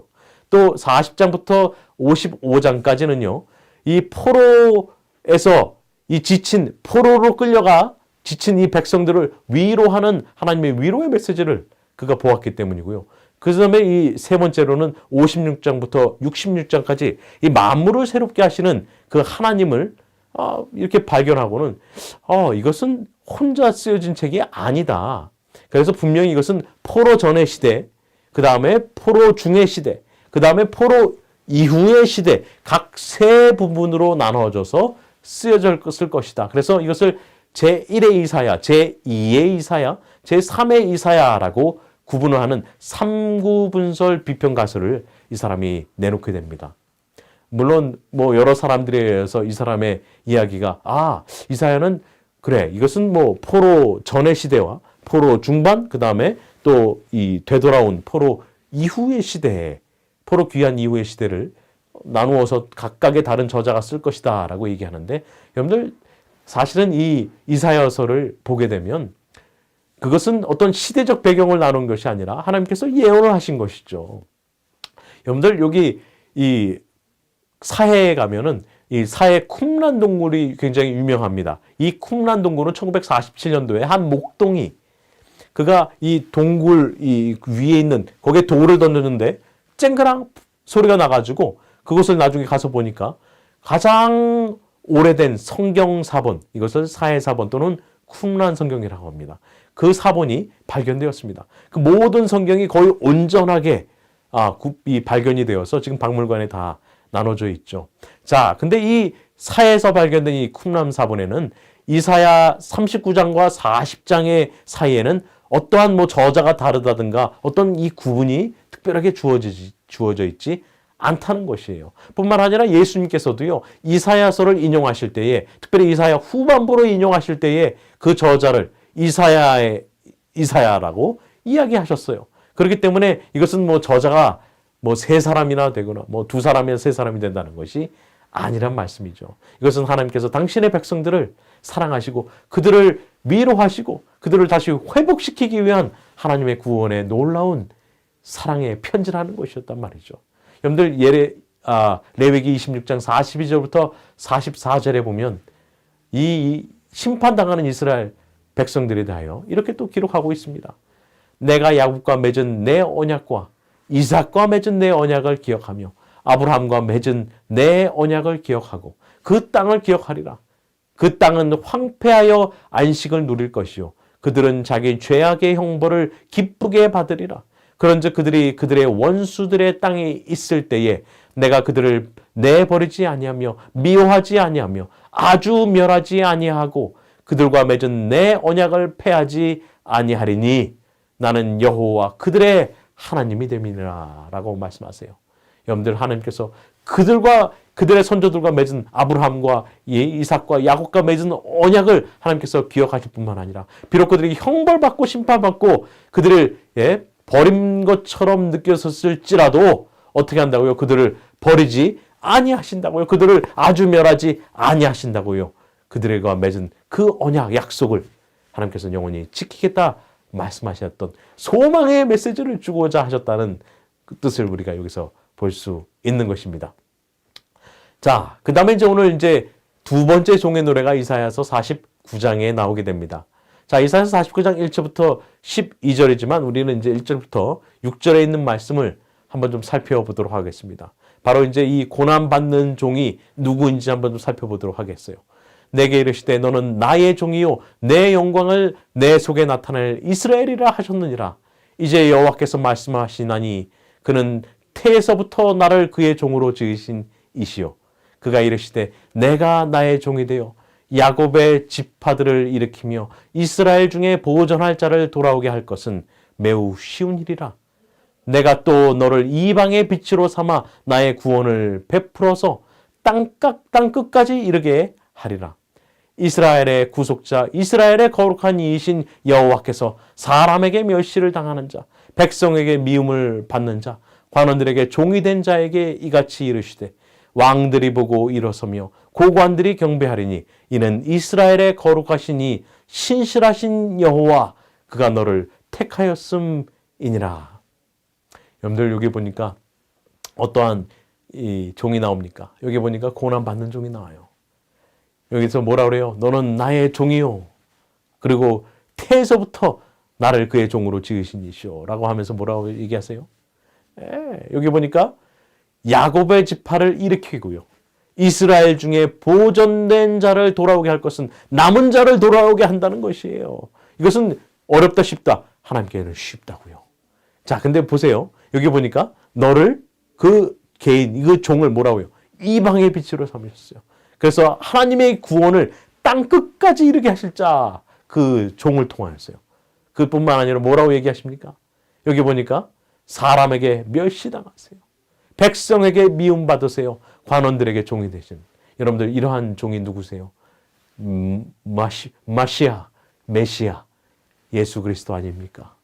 또 40장부터 55장까지는요. 이 포로에서 이 지친 포로로 끌려가 지친 이 백성들을 위로하는 하나님의 위로의 메시지를 그가 보았기 때문이고요. 그 다음에 이 세 번째로는 56장부터 66장까지 이 만물을 새롭게 하시는 그 하나님을 이렇게 발견하고는 이것은 혼자 쓰여진 책이 아니다. 그래서 분명히 이것은 포로 전의 시대, 그 다음에 포로 중의 시대, 그 다음에 포로 이후의 시대, 각 세 부분으로 나눠져서 쓰여졌을 것이다. 그래서 이것을 제1의 이사야, 제2의 이사야, 제3의 이사야라고 구분을 하는 삼구분설 비평가서를 이 사람이 내놓게 됩니다. 물론 뭐 여러 사람들에 의해서 이 사람의 이야기가 이사야는 그래, 이것은 뭐 포로 전의 시대와 포로 중반, 그 다음에 또 이 되돌아온 포로 이후의 시대에, 포로 귀환 이후의 시대를 나누어서 각각의 다른 저자가 쓸 것이다 라고 얘기하는데, 여러분들 사실은 이 이사야서를 보게 되면 그것은 어떤 시대적 배경을 나눈 것이 아니라 하나님께서 예언을 하신 것이죠. 여러분들 여기 이 사해에 가면은 이 사해 쿰란 동굴이 굉장히 유명합니다. 이 쿰란 동굴은 1947년도에 한 목동이 그가 이 동굴 이 위에 있는 거기에 돌을 던졌는데 쨍그랑 소리가 나가지고 그것을 나중에 가서 보니까 가장 오래된 성경 사본, 이것을 사해 사본 또는 쿰란 성경이라고 합니다. 그 사본이 발견되었습니다. 그 모든 성경이 거의 온전하게 이 발견이 되어서 지금 박물관에 다 나눠져 있죠. 자, 근데 이 사해에서 발견된 이 쿰란 사본에는 이사야 39장과 40장의 사이에는 어떠한 뭐 저자가 다르다든가 어떤 이 구분이 특별하게 주어져 있지 않다는 것이에요. 뿐만 아니라 예수님께서도요, 이사야서를 인용하실 때에, 특별히 이사야 후반부로 인용하실 때에 그 저자를 이사야라고 이야기하셨어요. 그렇기 때문에 이것은 뭐 저자가 뭐 세 사람이나 되거나 뭐 두 사람이나 세 사람이 된다는 것이 아니란 말씀이죠. 이것은 하나님께서 당신의 백성들을 사랑하시고 그들을 위로하시고 그들을 다시 회복시키기 위한 하나님의 구원의 놀라운 사랑의 편지라는 것이었단 말이죠. 여러분들 레위기 26장 42절부터 44절에 보면 이 심판당하는 이스라엘 백성들에 대하여 이렇게 또 기록하고 있습니다. 내가 야곱과 맺은 내 언약과 이삭과 맺은 내 언약을 기억하며 아브라함과 맺은 내 언약을 기억하고 그 땅을 기억하리라. 그 땅은 황폐하여 안식을 누릴 것이요 그들은 자기 죄악의 형벌을 기쁘게 받으리라. 그런즉 그들이 그들의 원수들의 땅에 있을 때에 내가 그들을 내버리지 아니하며 미워하지 아니하며 아주 멸하지 아니하고 그들과 맺은 내 언약을 패하지 아니하리니 나는 여호와 그들의 하나님이 됨이니라 라고 말씀하세요. 여러분들, 하나님께서 그들과 그들의 선조들과 맺은 아브라함과 이삭과 야곱과 맺은 언약을 하나님께서 기억하실 뿐만 아니라 비록 그들이 형벌받고 심판받고 그들을 버린 것처럼 느껴졌을지라도 어떻게 한다고요? 그들을 버리지 아니하신다고요. 그들을 아주 멸하지 아니하신다고요. 그들과 맺은 그 언약 약속을 하나님께서 영원히 지키겠다 말씀하셨던 소망의 메시지를 주고자 하셨다는 그 뜻을 우리가 여기서 볼 수 있는 것입니다. 자, 그 다음에 오늘 두 번째 종의 노래가 이사야서 49장에 나오게 됩니다. 자, 이사야서 49장 1절부터 12절이지만 우리는 1절부터 6절에 있는 말씀을 한번 좀 살펴보도록 하겠습니다. 바로 이 고난받는 종이 누구인지 한번 좀 살펴보도록 하겠어요. 내게 이르시되 너는 나의 종이요 내 영광을 내 속에 나타낼 이스라엘이라 하셨느니라. 이제 여호와께서 말씀하시나니 그는 태에서부터 나를 그의 종으로 지으신 이시요 그가 이르시되 내가 나의 종이 되어 야곱의 지파들을 일으키며 이스라엘 중에 보존할 자를 돌아오게 할 것은 매우 쉬운 일이라. 내가 또 너를 이방의 빛으로 삼아 나의 구원을 베풀어서 땅끝까지 이르게 하리라. 이스라엘의 구속자, 이스라엘의 거룩한 이이신 여호와께서 사람에게 멸시를 당하는 자, 백성에게 미움을 받는 자, 관원들에게 종이 된 자에게 이같이 이르시되 왕들이 보고 일어서며 고관들이 경배하리니 이는 이스라엘의 거룩하시니 신실하신 여호와 그가 너를 택하였음이니라. 여러분들 여기 보니까 어떠한 이 종이 나옵니까? 여기 보니까 고난받는 종이 나와요. 여기서 뭐라 그래요? 너는 나의 종이요. 그리고 태에서부터 나를 그의 종으로 지으신 이시오. 라고 하면서 뭐라고 얘기하세요? 여기 보니까 야곱의 지파를 일으키고요. 이스라엘 중에 보존된 자를 돌아오게 할 것은 남은 자를 돌아오게 한다는 것이에요. 이것은 어렵다 쉽다. 하나님께는 쉽다고요. 자, 근데 보세요. 여기 보니까 너를 그 개인, 그 종을 뭐라고요? 이방의 빛으로 삼으셨어요. 그래서 하나님의 구원을 땅 끝까지 이르게 하실 자, 그 종을 통하였어요. 그뿐만 아니라 뭐라고 얘기하십니까? 여기 보니까 사람에게 멸시당하세요. 백성에게 미움받으세요. 관원들에게 종이 되신. 여러분들 이러한 종이 누구세요? 마시아, 메시아, 예수 그리스도 아닙니까?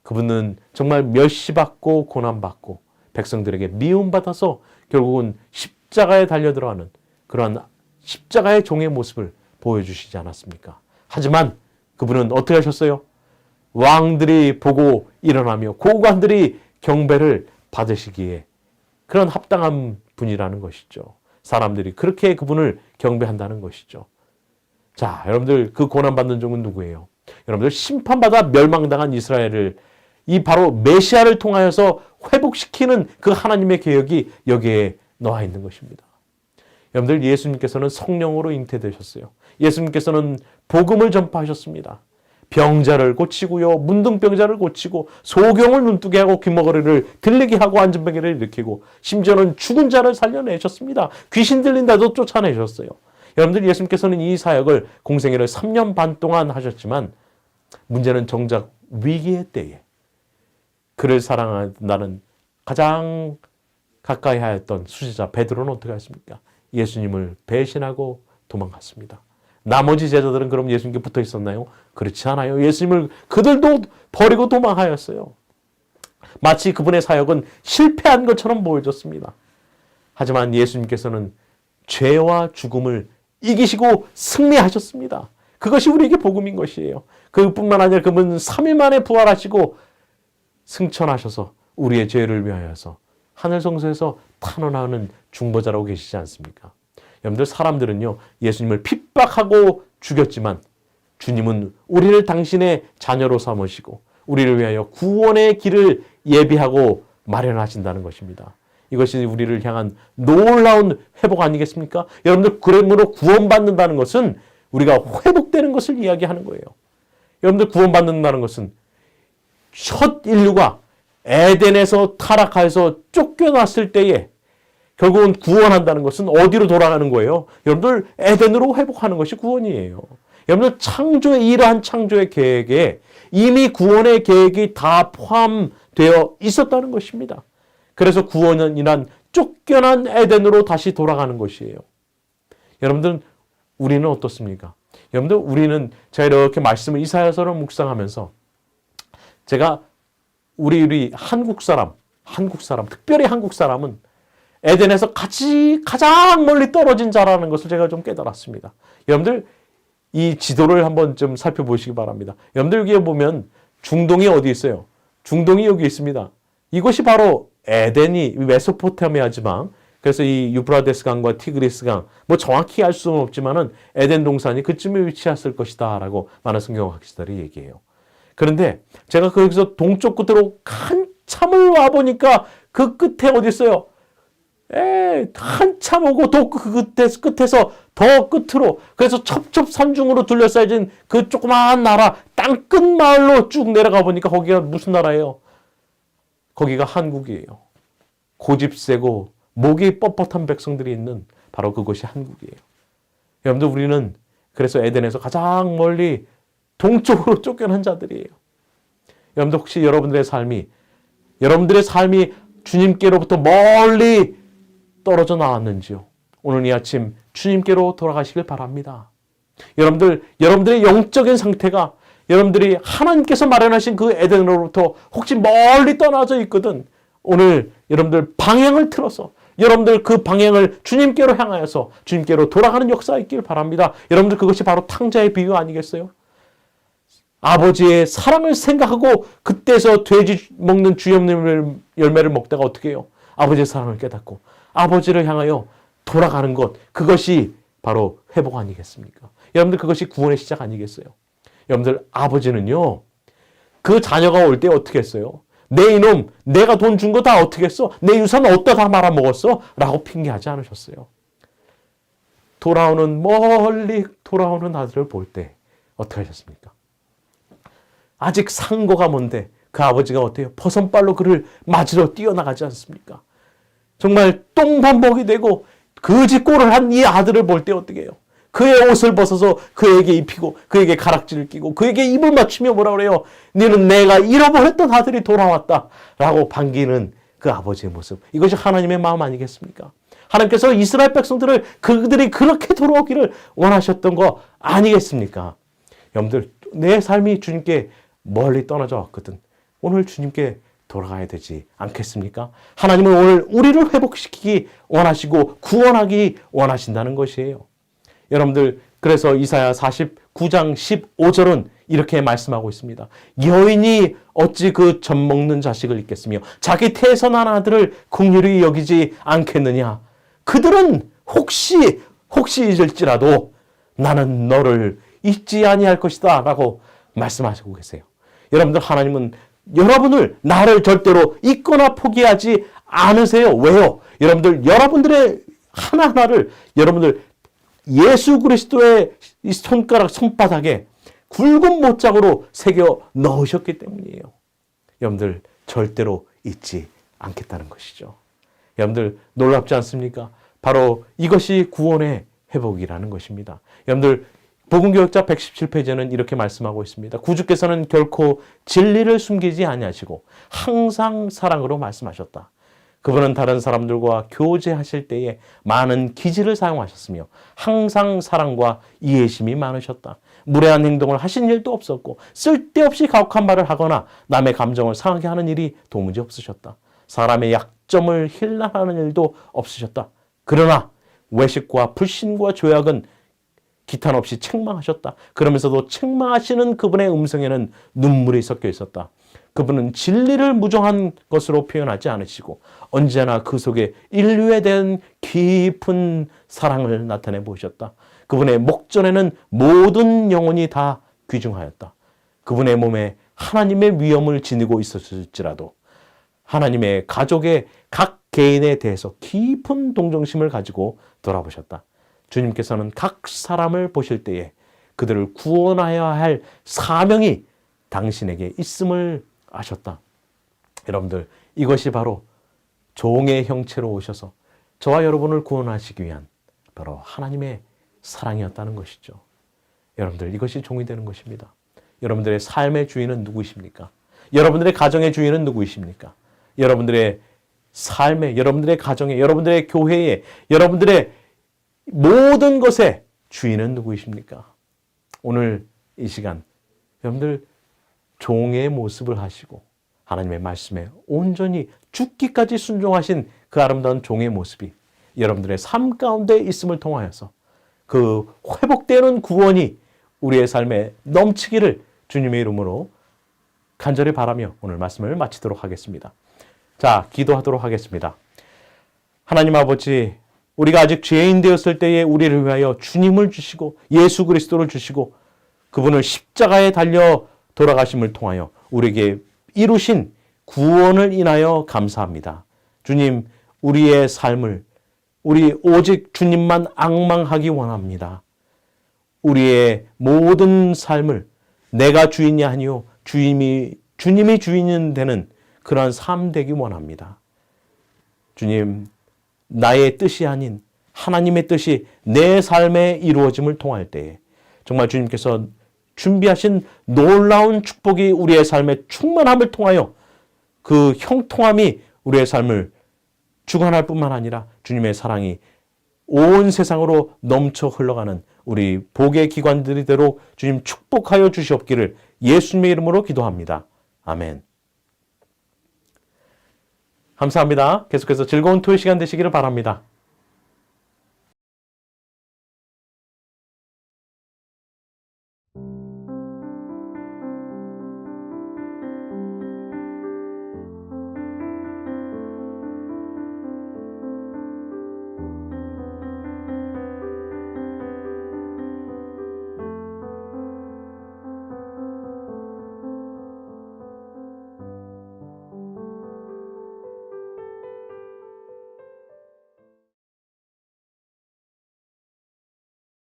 그분은 정말 멸시받고 고난받고 백성들에게 미움받아서 결국은 십자가에 달려들어가는 그러한 십자가의 종의 모습을 보여주시지 않았습니까? 하지만 그분은 어떻게 하셨어요? 왕들이 보고 일어나며 고관들이 경배를 받으시기에 그런 합당한 분이라는 것이죠. 사람들이 그렇게 그분을 경배한다는 것이죠. 자, 여러분들 그 고난받는 종은 누구예요? 여러분들 심판받아 멸망당한 이스라엘을 이 바로 메시아를 통하여서 회복시키는 그 하나님의 계획이 여기에 나와 있는 것입니다. 여러분들 예수님께서는 성령으로 잉태되셨어요. 예수님께서는 복음을 전파하셨습니다. 병자를 고치고요. 문둥병자를 고치고 소경을 눈뜨게 하고 귀머거리를 들리게 하고 안전병이를 일으키고 심지어는 죽은 자를 살려내셨습니다. 귀신 들린다도 쫓아내셨어요. 여러분들 예수님께서는 이 사역을 공생애를 3년 반 동안 하셨지만 문제는 정작 위기의 때에 그를 사랑한다는 가장 가까이 하였던 수제자 베드로는 어떻게 했습니까? 예수님을 배신하고 도망갔습니다. 나머지 제자들은 그럼 예수님께 붙어 있었나요? 그렇지 않아요. 예수님을 그들도 버리고 도망하였어요. 마치 그분의 사역은 실패한 것처럼 보여졌습니다. 하지만 예수님께서는 죄와 죽음을 이기시고 승리하셨습니다. 그것이 우리에게 복음인 것이에요. 그뿐만 아니라 그분은 3일 만에 부활하시고 승천하셔서 우리의 죄를 위하여서 하늘 성소에서 탄원하는 중보자라고 계시지 않습니까? 여러분들 사람들은요 예수님을 핍박하고 죽였지만 주님은 우리를 당신의 자녀로 삼으시고 우리를 위하여 구원의 길을 예비하고 마련하신다는 것입니다. 이것이 우리를 향한 놀라운 회복 아니겠습니까? 여러분들 그러므로 구원받는다는 것은 우리가 회복되는 것을 이야기하는 거예요. 여러분들 구원받는다는 것은 첫 인류가 에덴에서 타락해서 쫓겨났을 때에 결국은 구원한다는 것은 어디로 돌아가는 거예요? 여러분들 에덴으로 회복하는 것이 구원이에요. 여러분들 창조의 이러한 창조의 계획에 이미 구원의 계획이 다 포함되어 있었다는 것입니다. 그래서 구원이란 쫓겨난 에덴으로 다시 돌아가는 것이에요. 여러분들 우리는 어떻습니까? 여러분들 우리는 제가 이렇게 말씀을 이사야서를 묵상하면서 제가 우리 한국 사람, 특별히 한국 사람은 에덴에서 가장 멀리 떨어진 자라는 것을 제가 좀 깨달았습니다. 여러분들 이 지도를 한번 좀 살펴보시기 바랍니다. 여러분들 여기에 보면 중동이 어디 있어요? 중동이 여기 있습니다. 이것이 바로 에덴이 메소포타미아 지방, 그래서 이 유브라데스 강과 티그리스 강, 뭐 정확히 알 수는 없지만은 에덴 동산이 그쯤에 위치했을 것이다라고 많은 성경학자들이 얘기해요. 그런데 제가 거기서 동쪽 끝으로 한참을 와 보니까 그 끝에 어디 있어요? 한참 오고 또 그 끝에서 더 끝으로, 그래서 첩첩산중으로 둘러싸여진 그 조그마한 나라 땅끝 마을로 쭉 내려가 보니까 거기가 무슨 나라예요? 거기가 한국이에요. 고집 세고 목이 뻣뻣한 백성들이 있는 바로 그곳이 한국이에요. 여러분들 우리는 그래서 에덴에서 가장 멀리 동쪽으로 쫓겨난 자들이에요. 여러분들 혹시 여러분들의 삶이 주님께로부터 멀리 떨어져 나왔는지요? 오늘 이 아침 주님께로 돌아가시길 바랍니다. 여러분들의 영적인 상태가 여러분들이 하나님께서 마련하신 그 에덴으로부터 혹시 멀리 떠나져 있거든 오늘 여러분들 방향을 틀어서 여러분들 그 방향을 주님께로 향하여서 주님께로 돌아가는 역사가 있길 바랍니다. 여러분들 그것이 바로 탕자의 비유 아니겠어요? 아버지의 사랑을 생각하고 그때서 돼지 먹는 주염 열매를 먹다가 어떻게 해요? 아버지의 사랑을 깨닫고 아버지를 향하여 돌아가는 것, 그것이 바로 회복 아니겠습니까? 여러분들 그것이 구원의 시작 아니겠어요? 여러분들 아버지는요, 그 자녀가 올 때 어떻게 했어요? 내 이놈, 내가 돈 준 거 다 어떻게 했어? 내 유산 어디다 다 말아먹었어? 라고 핑계하지 않으셨어요. 멀리 돌아오는 아들을 볼 때 어떻게 하셨습니까? 아직 상고가 뭔데 그 아버지가 어때요? 버선발로 그를 맞으러 뛰어나가지 않습니까? 정말 똥반복이 되고 거지 꼴을 한 이 아들을 볼 때 어떻게 해요? 그의 옷을 벗어서 그에게 입히고 그에게 가락지를 끼고 그에게 입을 맞추며 뭐라 그래요? 너는 내가 잃어버렸던 아들이 돌아왔다 라고 반기는 그 아버지의 모습. 이것이 하나님의 마음 아니겠습니까? 하나님께서 이스라엘 백성들을 그들이 그렇게 돌아오기를 원하셨던 거 아니겠습니까? 여러분들 내 삶이 주님께 멀리 떠나져 왔거든. 오늘 주님께 돌아가야 되지 않겠습니까? 하나님은 오늘 우리를 회복시키기 원하시고 구원하기 원하신다는 것이에요. 여러분들 그래서 이사야 49장 15절은 이렇게 말씀하고 있습니다. 여인이 어찌 그 젖 먹는 자식을 잊겠으며 자기 태에서 난 아들을 긍휼히 여기지 않겠느냐. 그들은 혹시 잊을지라도 나는 너를 잊지 아니할 것이다 라고 말씀하시고 계세요. 여러분들 하나님은 여러분을 나를 절대로 잊거나 포기하지 않으세요. 왜요? 여러분들의 하나하나를 여러분들 예수 그리스도의 이 손바닥에 굵은 못장으로 새겨 넣으셨기 때문이에요. 여러분들 절대로 잊지 않겠다는 것이죠. 여러분들 놀랍지 않습니까? 바로 이것이 구원의 회복이라는 것입니다. 여러분들 복음교역자 117페이지에는 이렇게 말씀하고 있습니다. 구주께서는 결코 진리를 숨기지 아니하시고 항상 사랑으로 말씀하셨다. 그분은 다른 사람들과 교제하실 때에 많은 기지를 사용하셨으며 항상 사랑과 이해심이 많으셨다. 무례한 행동을 하신 일도 없었고 쓸데없이 가혹한 말을 하거나 남의 감정을 상하게 하는 일이 도무지 없으셨다. 사람의 약점을 힐난하는 일도 없으셨다. 그러나 외식과 불신과 죄악은 기탄 없이 책망하셨다. 그러면서도 책망하시는 그분의 음성에는 눈물이 섞여 있었다. 그분은 진리를 무정한 것으로 표현하지 않으시고 언제나 그 속에 인류에 대한 깊은 사랑을 나타내 보이셨다. 그분의 목전에는 모든 영혼이 다 귀중하였다. 그분의 몸에 하나님의 위엄을 지니고 있었을지라도 하나님의 가족의 각 개인에 대해서 깊은 동정심을 가지고 돌아보셨다. 주님께서는 각 사람을 보실 때에 그들을 구원하여야 할 사명이 당신에게 있음을 아셨다. 여러분들 이것이 바로 종의 형체로 오셔서 저와 여러분을 구원하시기 위한 바로 하나님의 사랑이었다는 것이죠. 여러분들 이것이 종이 되는 것입니다. 여러분들의 삶의 주인은 누구이십니까? 여러분들의 가정의 주인은 누구이십니까? 여러분들의 삶에, 여러분들의 가정에, 여러분들의 교회에, 여러분들의 모든 것의 주인은 누구이십니까? 오늘 이 시간 여러분들 종의 모습을 하시고 하나님의 말씀에 온전히 죽기까지 순종하신 그 아름다운 종의 모습이 여러분들의 삶 가운데 있음을 통하여서 그 회복되는 구원이 우리의 삶에 넘치기를 주님의 이름으로 간절히 바라며 오늘 말씀을 마치도록 하겠습니다. 자, 기도하도록 하겠습니다. 하나님 아버지, 우리가 아직 죄인 되었을 때에 우리를 위하여 주님을 주시고 예수 그리스도를 주시고 그분을 십자가에 달려 돌아가심을 통하여 우리에게 이루신 구원을 인하여 감사합니다. 주님, 우리의 삶을 우리 오직 주님만 앙망하기 원합니다. 우리의 모든 삶을 내가 주인이 아니요 주님이 주인이 되는 그러한 삶 되기 원합니다. 주님, 나의 뜻이 아닌 하나님의 뜻이 내 삶에 이루어짐을 통할 때에 정말 주님께서 준비하신 놀라운 축복이 우리의 삶에 충만함을 통하여 그 형통함이 우리의 삶을 주관할 뿐만 아니라 주님의 사랑이 온 세상으로 넘쳐 흘러가는 우리 복의 기관들이 되도록 주님 축복하여 주시옵기를 예수님의 이름으로 기도합니다. 아멘. 감사합니다. 계속해서 즐거운 토요 시간 되시기를 바랍니다.